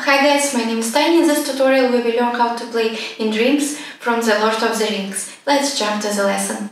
Hi guys, my name is Tanya. In this tutorial we will learn how to play in dreams from The Lord of the Rings. Let's jump to the lesson.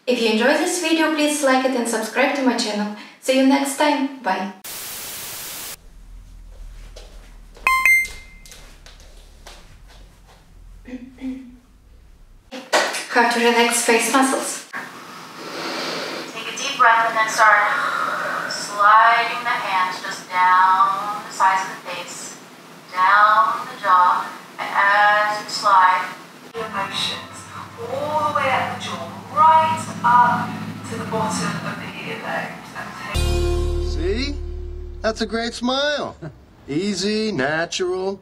If you enjoyed this video, please like it and subscribe to my channel. See you next time. Bye. How to relax face muscles. Take a deep breath and then start sliding the hands just down the sides of the face, down the jaw, and as you slide, the emotions all the way up the jaw, right up to the bottom of the earlobes. See? That's a great smile. Easy, natural.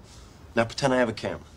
Now pretend I have a camera.